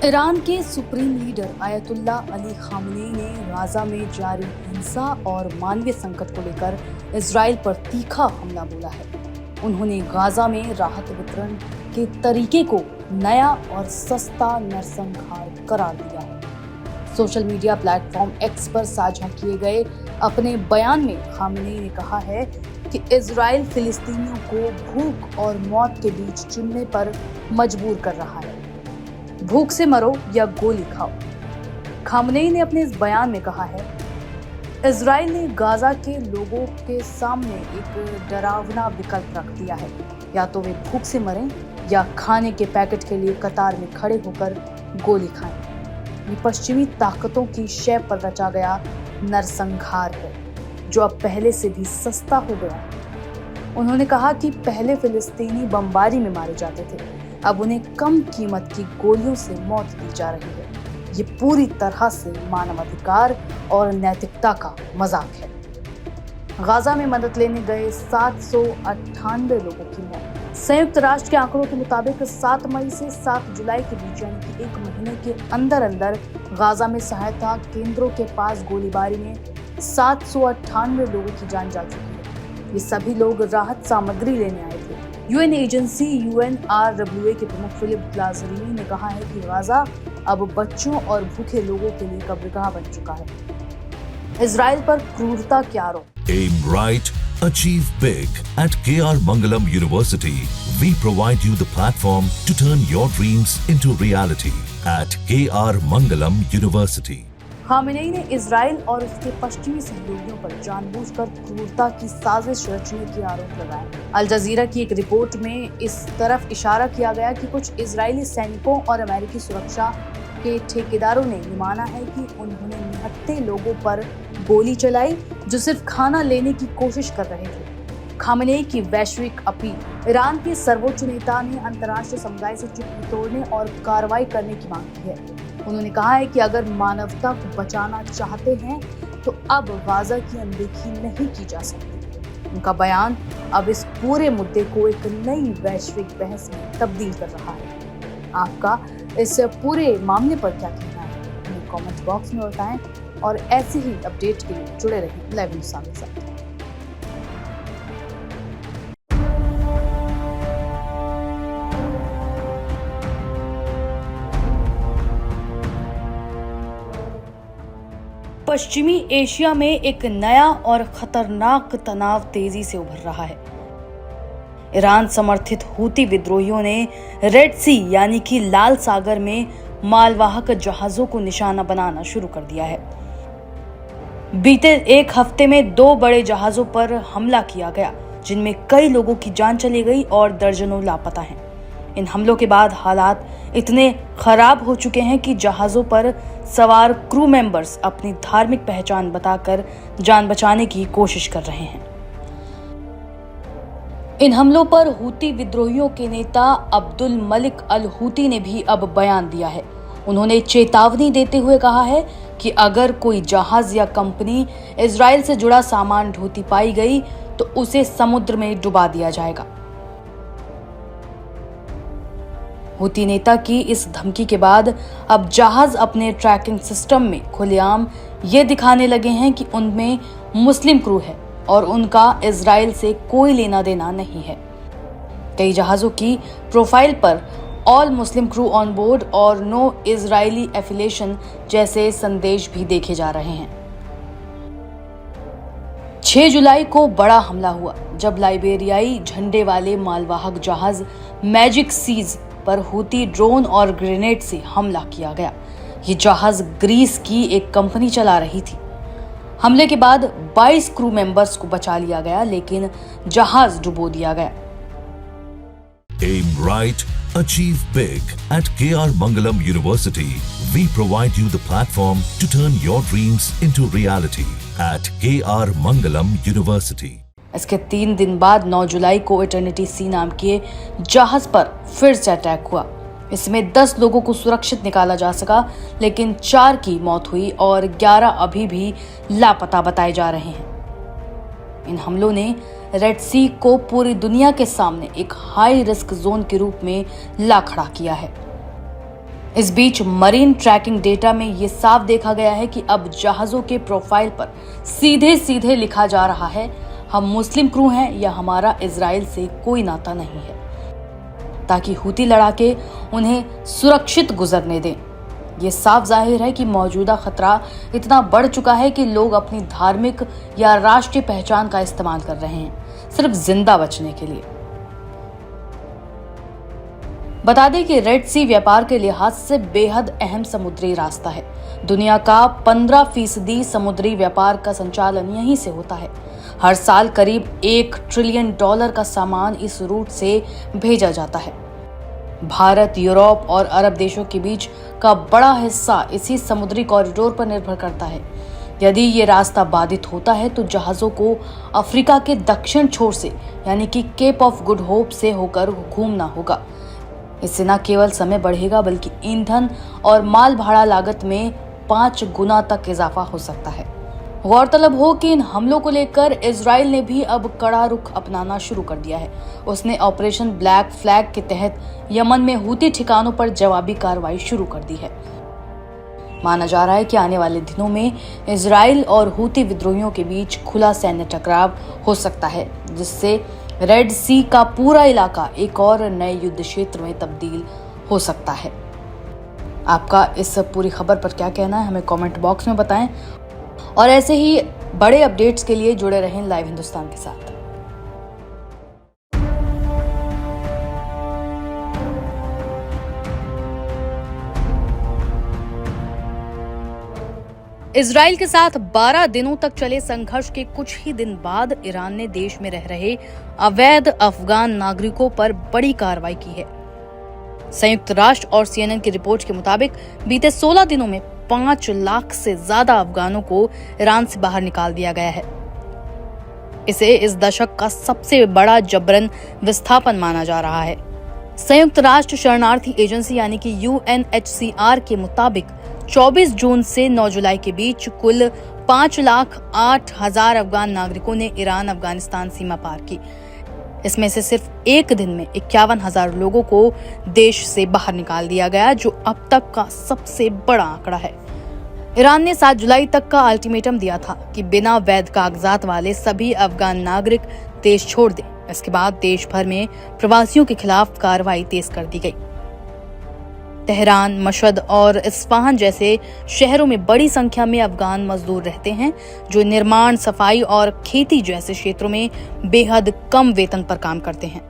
Iran के supreme leader ayatollah Ali Khamenei ने Gaza में जारी हिंसा और मानवीय संकट को लेकर इजराइल पर तीखा हमला बोला है। उन्होंने गाजा में राहत वितरण के तरीके को नया और सस्ता नरसंहार करार दिया है। सोशल मीडिया प्लेटफॉर्म एक्स पर साझा किए गए अपने बयान में खामनेई ने कहा है कि इजराइल फिलिस्तीनियों को भूख और मौत के बीच चुनने पर मजबूर कर रहा है। भूख से मरो या गोली खाओ। खामनेई ने अपने इस बयान में कहा है, इजराइल ने गाजा के लोगों के सामने एक डरावना विकल्प रख दिया है, या तो वे भूख से मरें या खाने के पैकेट के लिए कतार में खड़े होकर गोली खाएं। ये पश्चिमी ताकतों की शय पर रचा गया नरसंहार है, जो अब पहले से भी सस्ता हो गया है। उन्होंने कहा कि पहले फिलिस्तीनी बमबारी में मारे जाते थे, अब उन्हें कम कीमत की गोलियों से मौत दी जा रही है। ये पूरी तरह से मानवाधिकार और नैतिकता का मजाक है। गाजा में मदद लेने गए 798 लोगों की मौत। संयुक्त राष्ट्र के आंकड़ों के मुताबिक 7 मई से 7 जुलाई के बीच यानी कि 1 महीने के अंदर गाजा में सहायता केंद्रों के पास गोलीबारी में 798 लोगों की जान जा चुकी है। ये सभी लोग राहत सामग्री लेने आए थे। यूएन एजेंसी UNRWA के प्रमुख फिलिप लाजरीनी ने कहा है कि गाजा अब बच्चों और भूखे लोगों के लिए कब्रगाह बन चुका है। इजराइल पर क्रूरता के आरोप। Aim right, achieve big. At KR Mangalam University, we provide you the platform to turn your dreams into reality. At KR Mangalam University. Khamenei ने इजराइल और उसके पश्चिमी सहयोगियों पर जानबूझकर क्रूरता की साजिश रचने के आरोप लगाए। अल जजीरा की एक रिपोर्ट में इस तरफ इशारा किया गया कि कुछ इजरायली सैनिकों और अमेरिकी सुरक्षा के ठेकेदारों ने ये माना है कि उन्होंने निहत्थे लोगों पर गोली चलाई जो सिर्फ खाना लेने की कोशिश कर रहे थे। खामेनेई की वैश्विक अपील। ईरान के सर्वोच्च नेता ने अंतर्राष्ट्रीय समुदाय से चुप्पी तोड़ने और कार्रवाई करने की मांग की है। उन्होंने कहा है कि अगर मानवता को बचाना चाहते हैं तो अब गाजा की अनदेखी नहीं की जा सकती। उनका बयान अब इस पूरे मुद्दे को एक नई वैश्विक बहस में तब्दील कर रहा है। आपका इस पूरे मामले पर क्या कहना है, हमें कमेंट बॉक्स में बताएं और ऐसे ही अपडेट के लिए जुड़े रहें लाइव न्यूज़ के साथ। पश्चिमी एशिया में एक नया और खतरनाक तनाव तेजी से उभर रहा है। ईरान समर्थित हूती विद्रोहियों ने रेड सी यानी कि लाल सागर में मालवाहक जहाजों को निशाना बनाना शुरू कर दिया है। बीते एक हफ्ते में 2 बड़े जहाजों पर हमला किया गया, जिनमें कई लोगों की जान चली गई और दर्जनों लापता हैं। इन हमलों के बाद हालात इतने खराब हो चुके हैं कि जहाजों पर सवार क्रू मेंबर्स अपनी धार्मिक पहचान बताकर जान बचाने की कोशिश कर रहे हैं। इन हमलों पर हूती विद्रोहियों के नेता अब्दुल मलिक अल हूती ने भी अब बयान दिया है। उन्होंने चेतावनी देते हुए कहा है कि अगर कोई जहाज या कंपनी इजराइल से जुड़ा सामान ढोती पाई गई तो उसे समुद्र में डुबा दिया जाएगा। हूती नेता की इस धमकी के बाद अब जहाज अपने ट्रैकिंग सिस्टम में खुलेआम ये दिखाने लगे हैं कि उनमें मुस्लिम क्रू है और उनका इजराइल से कोई लेना देना नहीं है। कई जहाजों की प्रोफाइल पर all Muslim crew on board और नो इजरायली एफिलिएशन जैसे संदेश भी देखे जा रहे हैं। 6 जुलाई को बड़ा हमला हुआ जब लाइबेरियाई झंडे वाले मालवाहक जहाज मैजिक सीज पर हूती ड्रोन और ग्रेनेड से हमला किया गया। ये जहाज ग्रीस की एक कंपनी चला रही थी। हमले के बाद 22 क्रू मेंबर्स को बचा लिया गया, लेकिन जहाज डुबो दिया गया। Aim right, achieve big. At KR Mangalam University, we provide you the platform to turn your dreams into reality. At KR Mangalam University. इसके 3 दिन बाद 9 जुलाई को इटर्निटी सी नाम के जहाज पर फिर से अटैक हुआ। इसमें 10 लोगों को सुरक्षित निकाला जा सका, लेकिन 4 की मौत हुई और 11 अभी भी लापता बताए जा रहे हैं। इन हमलों ने रेड सी को पूरी दुनिया के सामने एक हाई रिस्क जोन के रूप में ला खड़ा किया है। इस बीच मरीन ट्रैकिंग डेटा में ये साफ देखा गया है कि अब जहाजों के प्रोफाइल पर सीधे सीधे लिखा जा रहा है, हम मुस्लिम क्रू हैं या हमारा इजराइल से कोई नाता नहीं है, ताकि हूती लड़ाके उन्हें सुरक्षित गुजरने दें। ये साफ जाहिर है कि मौजूदा खतरा इतना बढ़ चुका है कि लोग अपनी धार्मिक या राष्ट्रीय पहचान का इस्तेमाल कर रहे हैं, सिर्फ जिंदा बचने के लिए। बता दें कि रेड सी व्यापार के लिहाज से बेहद अहम समुद्री रास्ता है। दुनिया का 15% समुद्री व्यापार का संचालन यहीं से होता है। हर साल करीब $1 ट्रिलियन का सामान इस रूट से भेजा जाता है। भारत, यूरोप और अरब देशों के बीच का बड़ा हिस्सा इसी समुद्री कॉरिडोर पर निर्भर करता है। यदि ये रास्ता बाधित होता है तो जहाजों को अफ्रीका के दक्षिण छोर से यानी कि केप ऑफ गुड होप से होकर घूमना होगा। इससे न केवल समय बढ़ेगा बल्कि ईंधन और माल भाड़ा लागत में 5 गुना तक इजाफा हो सकता है। गौरतलब हो कि इन हमलों को लेकर इजराइल ने भी अब कड़ा रुख अपनाना शुरू कर दिया है। उसने ऑपरेशन ब्लैक फ्लैग के तहत यमन में हूती ठिकानों पर जवाबी कार्रवाई शुरू कर दी है। माना जा रहा है कि आने वाले दिनों में इजराइल और हूती विद्रोहियों के बीच खुला सैन्य टकराव हो सकता है, जिससे रेड सी का पूरा इलाका एक और नए युद्ध क्षेत्र में तब्दील हो सकता है। आपका इस पूरी खबर पर क्या कहना है, हमें कमेंट बॉक्स में बताएं और ऐसे ही बड़े अपडेट्स के लिए जुड़े रहें लाइव हिंदुस्तान के साथ। इजराइल के साथ 12 दिनों तक चले संघर्ष के कुछ ही दिन बाद ईरान ने देश में रह रहे अवैध अफगान नागरिकों पर बड़ी कार्रवाई की है। संयुक्त राष्ट्र और CNN की रिपोर्ट के मुताबिक बीते 16 दिनों में 5 लाख से ज्यादा अफगानों को ईरान से बाहर निकाल दिया गया है। इसे इस दशक का सबसे बड़ा जबरन विस्थापन माना जा रहा है। संयुक्त राष्ट्र शरणार्थी एजेंसी यानी कि UNHCR के मुताबिक 24 जून से 9 जुलाई के बीच कुल 5,08,000 अफगान नागरिकों ने ईरान अफगानिस्तान सीमा पार की। इसमें से सिर्फ एक दिन में 51,000 लोगों को देश से बाहर निकाल दिया गया, जो अब तक का सबसे बड़ा आंकड़ा है। ईरान ने 7 जुलाई तक का अल्टीमेटम दिया था कि बिना वैध कागजात वाले सभी अफगान नागरिक देश छोड़ दें। इसके बाद देश भर में प्रवासियों के खिलाफ कार्रवाई तेज कर दी गई। तेहरान, मशहद और इस्फहान जैसे शहरों में बड़ी संख्या में अफगान मजदूर रहते हैं, जो निर्माण, सफाई और खेती जैसे क्षेत्रों में बेहद कम वेतन पर काम करते हैं।